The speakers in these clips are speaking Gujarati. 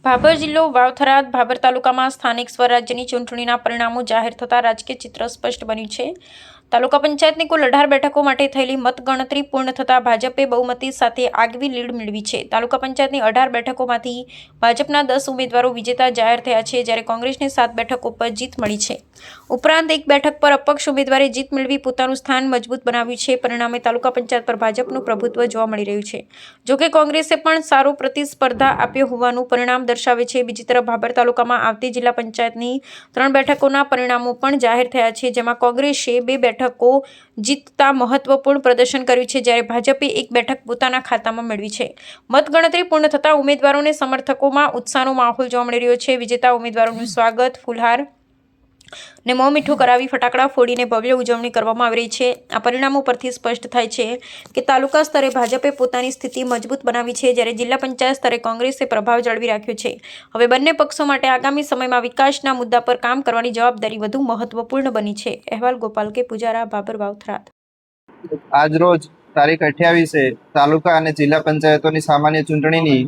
ભાભર જિલ્લો વાવથરાદ ભાભર તાલુકામાં સ્થાનિક સ્વરાજ્યની ચૂંટણીના પરિણામો જાહેર થતાં રાજકીય ચિત્ર સ્પષ્ટ બન્યું છે। તાલુકા પંચાયતની કુલ 18 બેઠકો માટે થયેલી મતગણતરી પૂર્ણ થતાં ભાજપે બહુમતી સાથે આગવી લીડ મેળવી છે। તાલુકા પંચાયતની 18 બેઠકોમાંથી ભાજપના 10 ઉમેદવારો વિજેતા જાહેર થયા છે, જ્યારે કોંગ્રેસને 7 બેઠકો પર જીત મળી છે। ઉપરાંત એક બેઠક પર અપક્ષ ઉમેદવારે જીત મેળવી પોતાનું સ્થાન મજબૂત બનાવ્યું છે। પરિણામે તાલુકા પંચાયત પર ભાજપનું પ્રભુત્વ જોવા મળી રહ્યું છે। જોકે કોંગ્રેસે પણ સારો પ્રતિસ્પર્ધા આપ્યો હોવાનું પરિણામ દર્શાવે છે। બીજી તરફ ભાભર તાલુકામાં આવતી જિલ્લા પંચાયતની 3 બેઠકોના પરિણામો પણ જાહેર થયા છે, જેમાં કોંગ્રેસે 2 બેઠકો જીતતા મહત્વપૂર્ણ પ્રદર્શન કર્યું છે, જ્યારે ભાજપે 1 બેઠક પોતાના ખાતામાં મેળવી છે। મતગણતરી પૂર્ણ થતાં ઉમેદવારોને સમર્થકોમાં ઉત્સાહનો માહોલ જોવા મળી રહ્યો છે। વિજેતા ઉમેદવારોનું સ્વાગત ફૂલહાર ને મોં મીઠું કરાવી ફટાકડા ફોડીને ભવ્ય ઉજવણી કરવામાં આવી રહી છે। આ પરિણામો પરથી સ્પષ્ટ થાય છે કે તાલુકા સ્તરે ભાજપે પોતાની સ્થિતિ મજબૂત બનાવી છે, જ્યારે જિલ્લા પંચાયત સ્તરે કોંગ્રેસે પ્રભાવ જાળવી રાખ્યો છે। હવે બંને પક્ષો માટે આગામી સમયમાં વિકાસના મુદ્દા પર કામ કરવાની જવાબદારી વધુ મહત્વપૂર્ણ બની છે। અહેવાલ ગોપાલ કે પૂજારા, ભાભર વાવથરાદ। આજરોજ તારીખ 28 તાલુકા અને જિલ્લા પંચાયતોની સામાન્ય ચૂંટણીની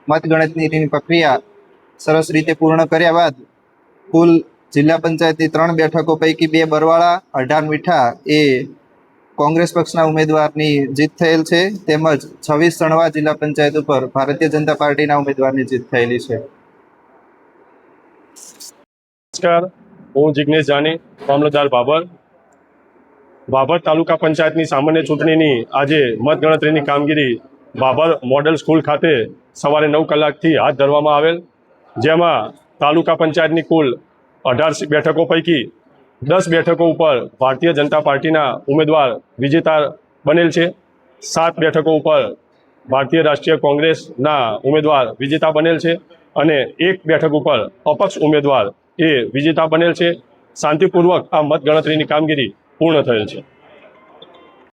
મતગણતરીની પ્રક્રિયા સરસ રીતે પૂર્ણ કર્યા બાદ કુલ જિલ્લા પંચાયતની 3 બેઠકો પૈકી 2 બરવાળા 18 મીઠા એ કોંગ્રેસ પક્ષના ઉમેદવારની જીત થયેલ છે, તેમજ 26 સણવા જિલ્લા પંચાયત ઉપર ભારતીય જનતા પાર્ટીના ઉમેદવારની જીત થયેલી છે। નમસ્કાર, હું જિગ્નેશ જાની, મામલતદાર ભાભર તાલુકા પંચાયતની સામાન્ય ચૂંટણીની આજે મતગણતરીની કામગીરી ભાભર મોડેલ સ્કૂલ ખાતે સવારે 9 કલાકથી હાથ ધરવામાં આવેલ, જેમાં તાલુકા પંચાયતની કુલ 18 બેઠકો પૈકી 10 બેઠકો ઉપર ભારતીય જનતા પાર્ટીના ઉમેદવાર વિજેતા બનેલ છે। 7 બેઠકો ઉપર ભારતીય રાષ્ટ્રીય કોંગ્રેસના ઉમેદવાર વિજેતા બનેલ છે અને 1 બેઠક ઉપર અપક્ષ ઉમેદવાર એ વિજેતા બનેલ છે। શાંતિપૂર્વક આ મતગણતરીની કામગીરી પૂર્ણ થયેલ છે।